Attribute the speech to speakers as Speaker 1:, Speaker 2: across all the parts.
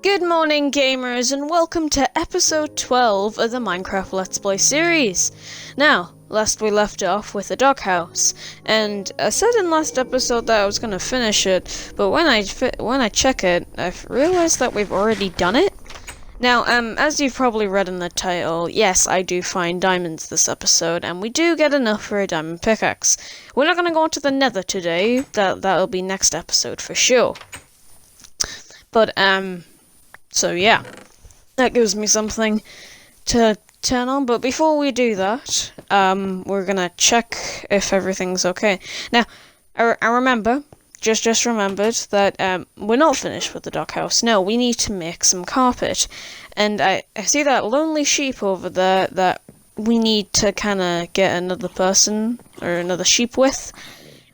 Speaker 1: Good morning, gamers, and welcome to episode 12 of the Minecraft Let's Play series. Now, last we left off with the doghouse, and I said in last episode that I was going to finish it, but when I check it, I've realized that we've already done it. Now, as you've probably read in the title, yes, I do find diamonds this episode, and we do get enough for a diamond pickaxe. We're not going to go into the nether today, that'll be next episode for sure. But, so yeah, that gives me something to turn on. But before we do that, we're gonna check if everything's okay. Now, I remember, just remembered that we're not finished with the doghouse. No, we need to make some carpet, and I see that lonely sheep over there that we need to kind of get another person or another sheep with,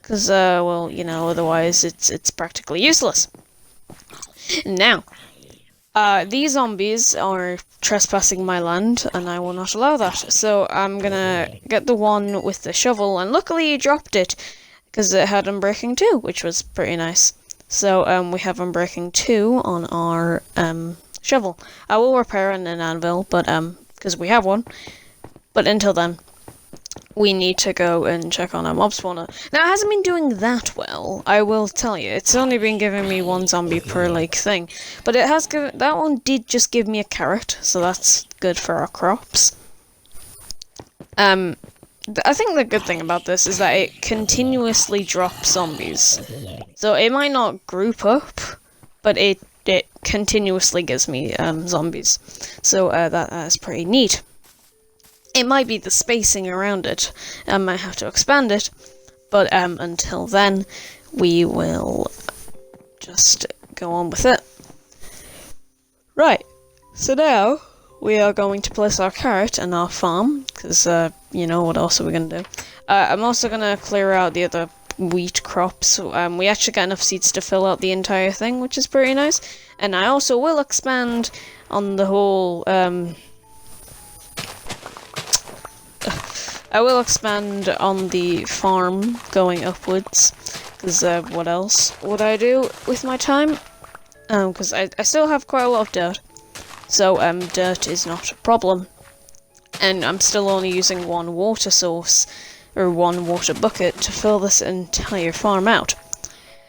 Speaker 1: because well, you know, otherwise it's practically useless. Now. These zombies are trespassing my land, and I will not allow that. So I'm gonna get the one with the shovel, and luckily he dropped it, because it had Unbreaking 2, which was pretty nice. So we have Unbreaking 2 on our shovel. I will repair it in an anvil, but because we have one. But until then, we need to go and check on our mob spawner. Now, it hasn't been doing that well, I will tell you. It's only been giving me one zombie per, like, thing. But it has given... That one did just give me a carrot, so that's good for our crops. I think the good thing about this is that it continuously drops zombies. So it might not group up, but it continuously gives me zombies. So that is pretty neat. It might be the spacing around it. I might have to expand it. But until then, we will just go on with it. Right. So now, we are going to place our carrot in our farm. Because, you know, what else are we going to do? I'm also going to clear out the other wheat crops. We actually got enough seeds to fill out the entire thing, which is pretty nice. And I also will expand on the whole... I will expand on the farm going upwards, because what else would I do with my time? Because I still have quite a lot of dirt, so dirt is not a problem. And I'm still only using one water source, or one water bucket, to fill this entire farm out.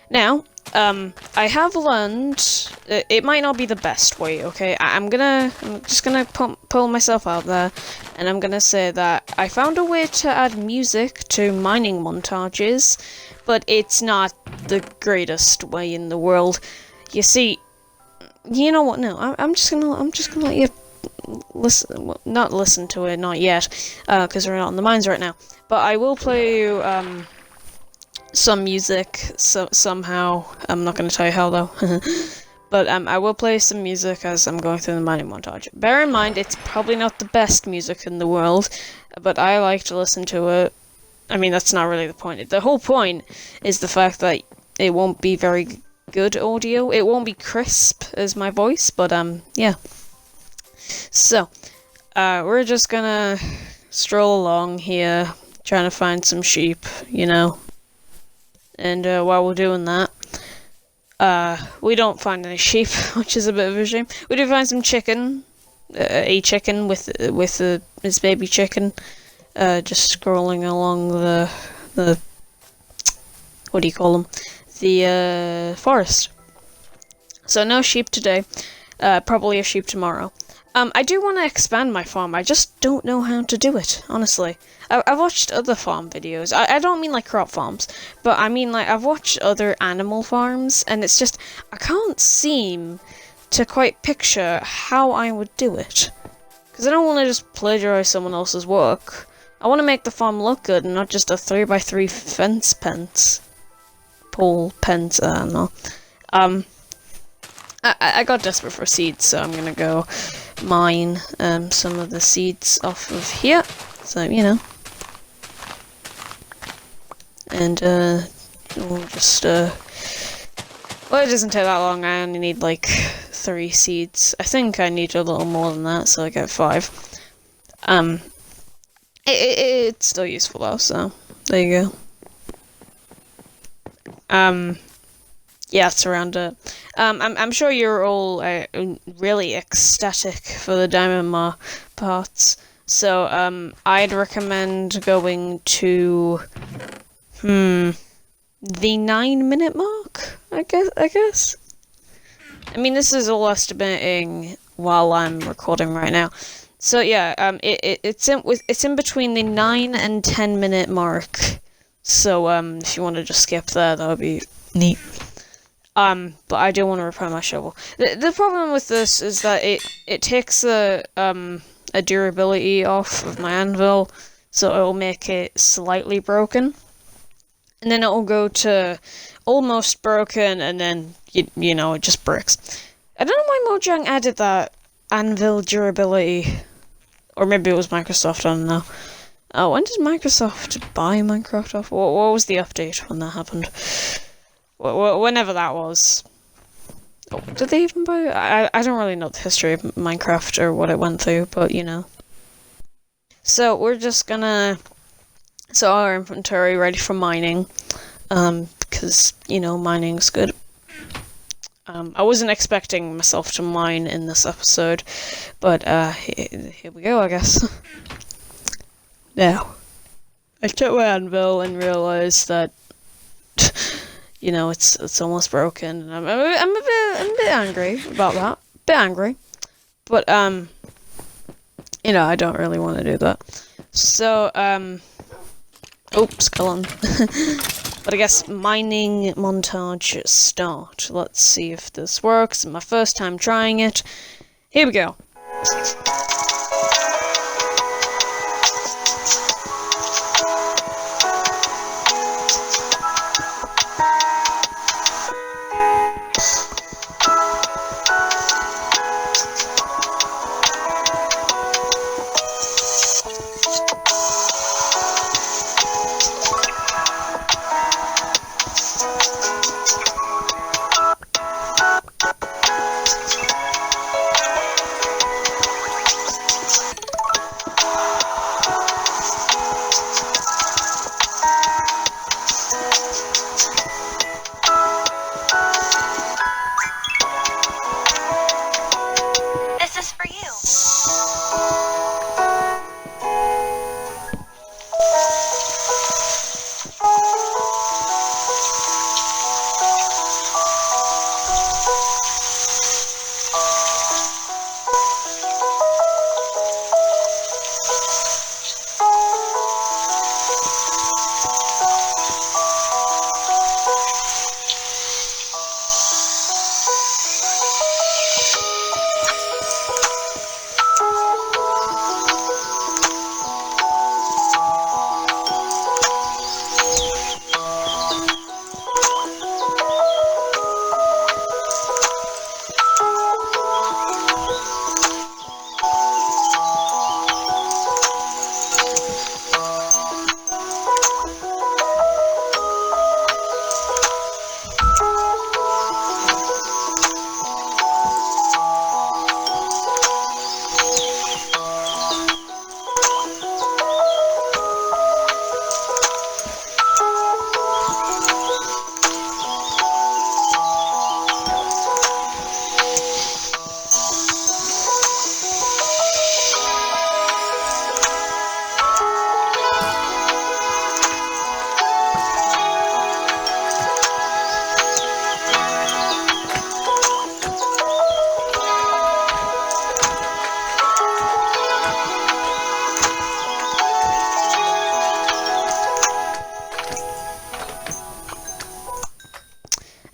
Speaker 1: Now, I have learned, it might not be the best way, okay? I'm just gonna pull myself out there, and I'm gonna say that I found a way to add music to mining montages, but it's not the greatest way in the world. You see, you know what? No, I'm just gonna let you listen. Well, not listen to it, not yet, because we're not in the mines right now. But I will play you some music somehow. I'm not going to tell you how though. But I will play some music as I'm going through the mining montage. Bear in mind, it's probably not the best music in the world, but I like to listen to it. I mean, that's not really the point. The whole point is the fact that it won't be very good audio. It won't be crisp as my voice, but yeah. So, we're just gonna stroll along here, trying to find some sheep, you know. And while we're doing that, we don't find any sheep, which is a bit of a shame. We do find some chicken, a chicken with his baby chicken, just scrolling along the what do you call them? The forest. So no sheep today, probably a sheep tomorrow. I do want to expand my farm, I just don't know how to do it, honestly. I've watched other farm videos. I don't mean like crop farms, but I mean like I've watched other animal farms, and it's just, I can't seem to quite picture how I would do it. Because I don't want to just plagiarize someone else's work. I want to make the farm look good, and not just a 3x3 fence pole pens, I don't know. I got desperate for seeds, so I'm gonna go mine some of the seeds off of here. So, you know. And we'll just well, it doesn't take that long. I only need like 3 seeds. I think I need a little more than that, so I get 5. It's still useful though, so there you go. Yeah, it's around it. I'm sure you're all really ecstatic for the diamond parts. So I'd recommend going to the 9 minute mark. I guess. I mean, this is all estimating while I'm recording right now. So yeah, it's in between the 9 and 10 minute mark. So if you want to just skip there, that would be neat. But I do want to repair my shovel. The problem with this is that it takes a durability off of my anvil, so it will make it slightly broken, and then it will go to almost broken, and then you know it just breaks. I don't know why Mojang added that anvil durability, or maybe it was Microsoft. I don't know. When did Microsoft buy Minecraft off? What was the update when that happened? Whenever that was. Oh, did they even buy? I don't really know the history of Minecraft or what it went through, but you know. So we're just gonna set our inventory ready for mining, because you know mining's good. I wasn't expecting myself to mine in this episode, but here we go, I guess. Now, I took my anvil and realized that you know it's almost broken, and I'm a bit angry about that. Bit angry, but you know I don't really want to do that. So oops, skeleton. But I guess mining montage start. Let's see if this works. My first time trying it. Here we go.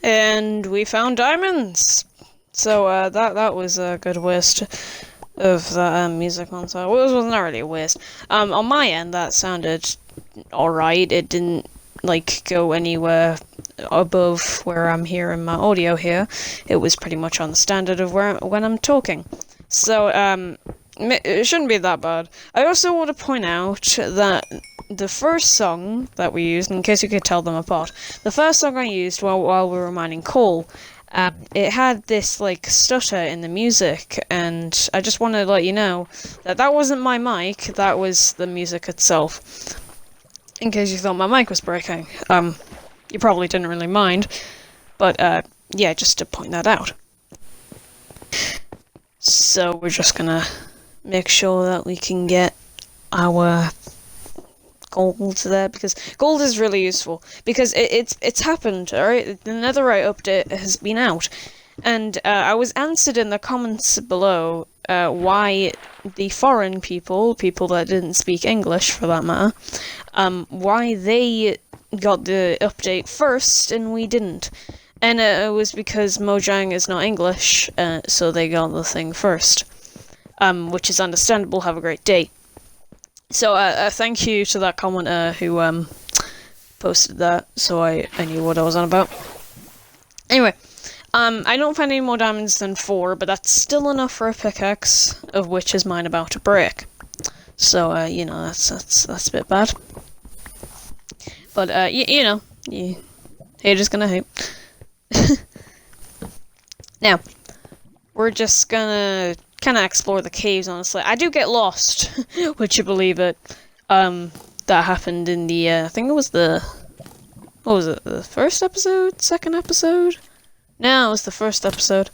Speaker 1: And we found diamonds! So, that was a good waste of the music montage. Well, it was not really a waste. On my end, that sounded alright. It didn't, like, go anywhere above where I'm hearing my audio here. It was pretty much on the standard of when I'm talking. So, it shouldn't be that bad. I also want to point out that the first song that we used, in case you could tell them apart, the first song I used while we were mining coal, it had this, like, stutter in the music, and I just want to let you know that that wasn't my mic, that was the music itself. In case you thought my mic was breaking. You probably didn't really mind. But, yeah, just to point that out. So we're just gonna make sure that we can get our gold there, because gold is really useful, because it's happened, alright? The Netherite update has been out, and I was answered in the comments below why the foreign people that didn't speak English for that matter, why they got the update first and we didn't. And it was because Mojang is not English, so they got the thing first. Which is understandable. Have a great day. So, thank you to that commenter who, posted that, so I knew what I was on about. Anyway, I don't find any more diamonds than 4, but that's still enough for a pickaxe, of which is mine about to break. So, you know, that's a bit bad. But, you know, haters gonna hate. Now, we're just gonna kind of explore the caves, honestly. I do get lost, would you believe it? That happened in the, I think it was the, what was it, the first episode? Second episode? No, it was the first episode.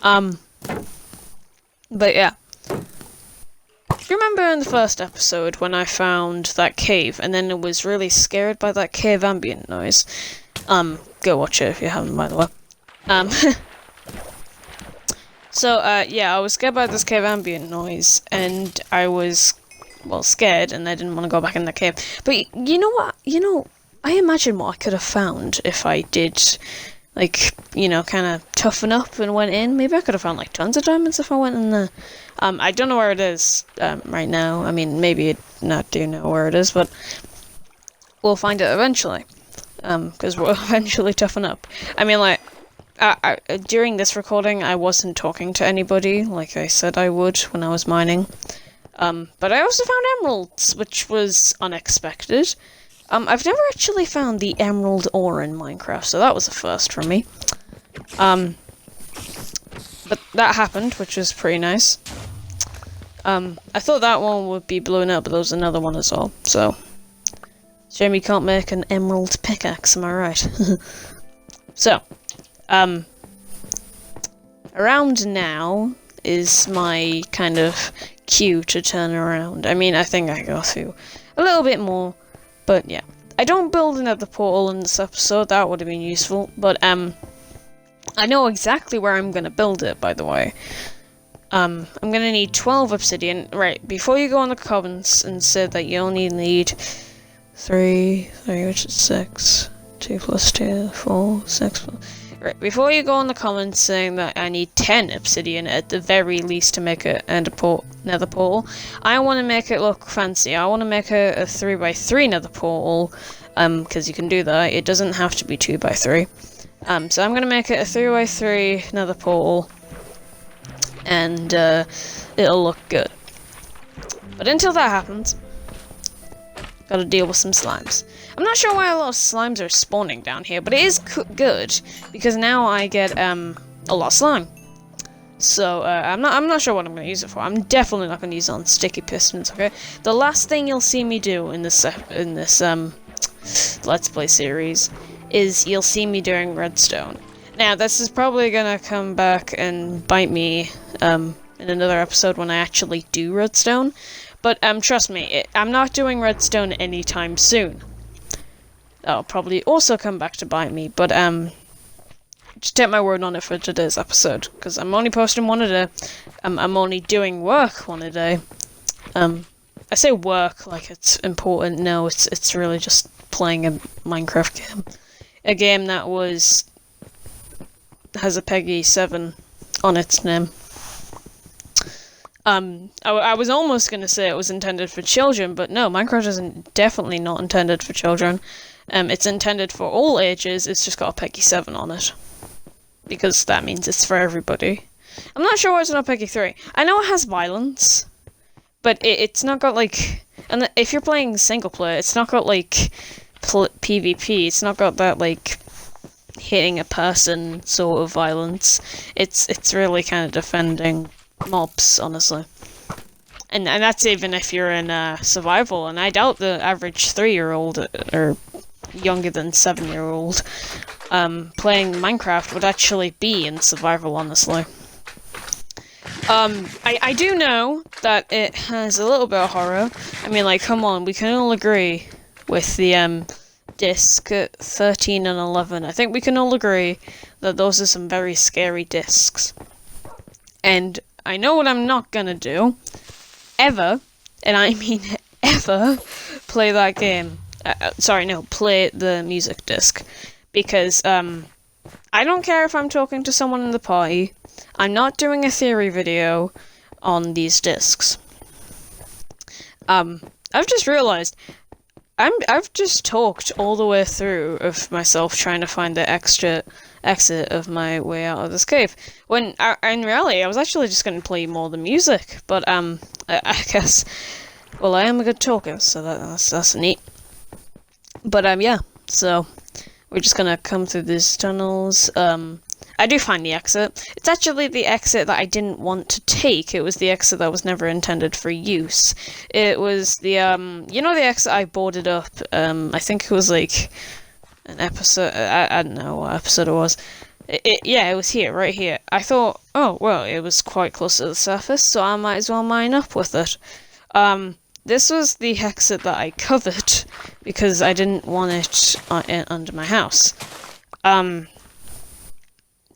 Speaker 1: But yeah. You remember in the first episode when I found that cave, and then I was really scared by that cave ambient noise? Go watch it if you haven't, by the way. So, yeah, I was scared by this cave ambient noise, and I was, well, scared, and I didn't want to go back in the cave. But you know what? You know, I imagine what I could have found if I did, like, you know, kind of toughen up and went in. Maybe I could have found, like, tons of diamonds if I went in there. I don't know where it is, right now. I mean, maybe I not do know where it is, but we'll find it eventually. Because we'll eventually toughen up. I mean, like, during this recording, I wasn't talking to anybody, like I said I would when I was mining. But I also found emeralds, which was unexpected. I've never actually found the emerald ore in Minecraft, so that was a first for me. But that happened, which was pretty nice. I thought that one would be blown up, but there was another one as well, so... Jamie can't make an emerald pickaxe, am I right? So, around now is my kind of cue to turn around. I mean, I think I go through a little bit more, but yeah. I don't build another portal in this episode, that would have been useful, but I know exactly where I'm gonna build it, by the way. I'm gonna need 12 obsidian. Right, before you go on the comments and say that you only need 3, which is 6, 2 plus 2, 4, 6 plus... Right, before you go on the comments saying that I need 10 obsidian at the very least to make it nether portal, I want to make it look fancy. I want to make a 3x3 nether portal, because you can do that. It doesn't have to be 2x3. So I'm going to make it a 3x3 nether portal, and it'll look good. But until that happens, gotta deal with some slimes. I'm not sure why a lot of slimes are spawning down here, but it is good because now I get a lot of slime. So I'm not sure what I'm gonna use it for. I'm definitely not gonna use it on sticky pistons. Okay, the last thing you'll see me do in this Let's Play series is you'll see me doing redstone. Now this is probably gonna come back and bite me in another episode when I actually do redstone. But, trust me, I'm not doing redstone anytime soon. That'll probably also come back to bite me, but, just take my word on it for today's episode, because I'm only posting one a day. I'm only doing work one a day. I say work like it's important. No, it's really just playing a Minecraft game. A game that has a Peggy 7 on its name. I was almost going to say it was intended for children, but no, Minecraft is definitely not intended for children. It's intended for all ages, it's just got a Peggy 7 on it. Because that means it's for everybody. I'm not sure why it's not Peggy 3. I know it has violence, but it's not got, like... And if you're playing single player, it's not got, like, PvP. It's not got that, like, hitting a person sort of violence. It's really kind of defending mobs, honestly. And that's even if you're in survival, and I doubt the average 3-year-old or younger than 7-year-old playing Minecraft would actually be in survival, honestly. I do know that it has a little bit of horror. I mean, like, come on, we can all agree with the disc 13 and 11. I think we can all agree that those are some very scary discs. And I know what I'm not gonna do, ever, and I mean ever, play that game. Play the music disc. Because, I don't care if I'm talking to someone in the party. I'm not doing a theory video on these discs. I've just realized I've just talked all the way through of myself trying to find the extra exit of my way out of this cave. When in reality, I was actually just going to play more of the music. But I guess, well, I am a good talker, so that's neat. But yeah, so we're just gonna come through these tunnels. I do find the exit. It's actually the exit that I didn't want to take. It was the exit that was never intended for use. It was the, you know, the exit I boarded up, I think it was like an episode, I don't know what episode it was. Yeah, it was here, right here. I thought, oh, well, it was quite close to the surface, so I might as well mine up with it. This was the exit that I covered, because I didn't want it under my house.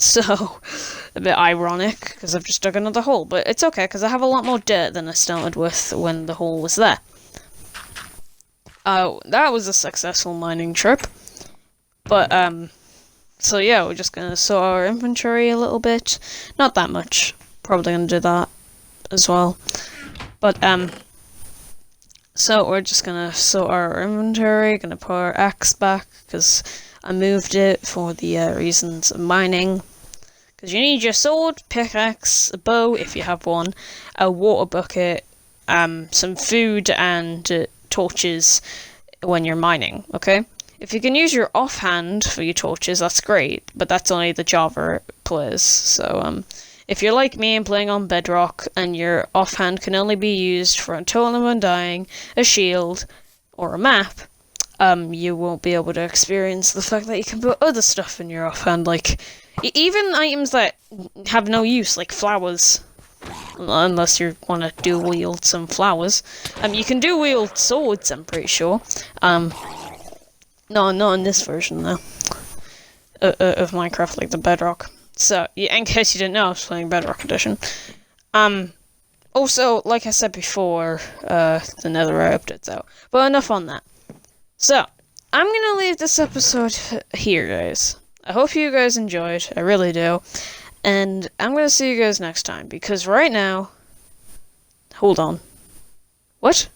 Speaker 1: So, a bit ironic, because I've just dug another hole, but it's okay, because I have a lot more dirt than I started with when the hole was there. That was a successful mining trip, but, so yeah, we're just gonna sort our inventory a little bit. Not that much, probably gonna do that as well, but, so we're just gonna sort our inventory, gonna put our axe back, because I moved it for the reasons of mining. Because you need your sword, pickaxe, a bow if you have one, a water bucket, some food, and torches when you're mining, okay? If you can use your offhand for your torches, that's great, but that's only the Java players. So, if you're like me and playing on Bedrock, and your offhand can only be used for a totem of undying, a shield, or a map, you won't be able to experience the fact that you can put other stuff in your offhand, like even items that have no use, like flowers. Unless you want to dual wield some flowers. You can dual wield swords, I'm pretty sure. No, not in this version though. Of Minecraft, like the Bedrock. So, yeah, in case you didn't know, I was playing Bedrock Edition. Also, like I said before, the Netherite update's out. But enough on that. So, I'm gonna leave this episode here, guys. I hope you guys enjoyed. I really do. And I'm gonna see you guys next time, because right now... Hold on. What?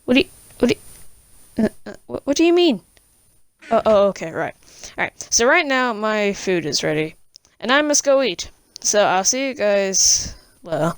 Speaker 1: What do you mean? Oh, okay, right. Alright, so right now my food is ready. And I must go eat. So I'll see you guys later.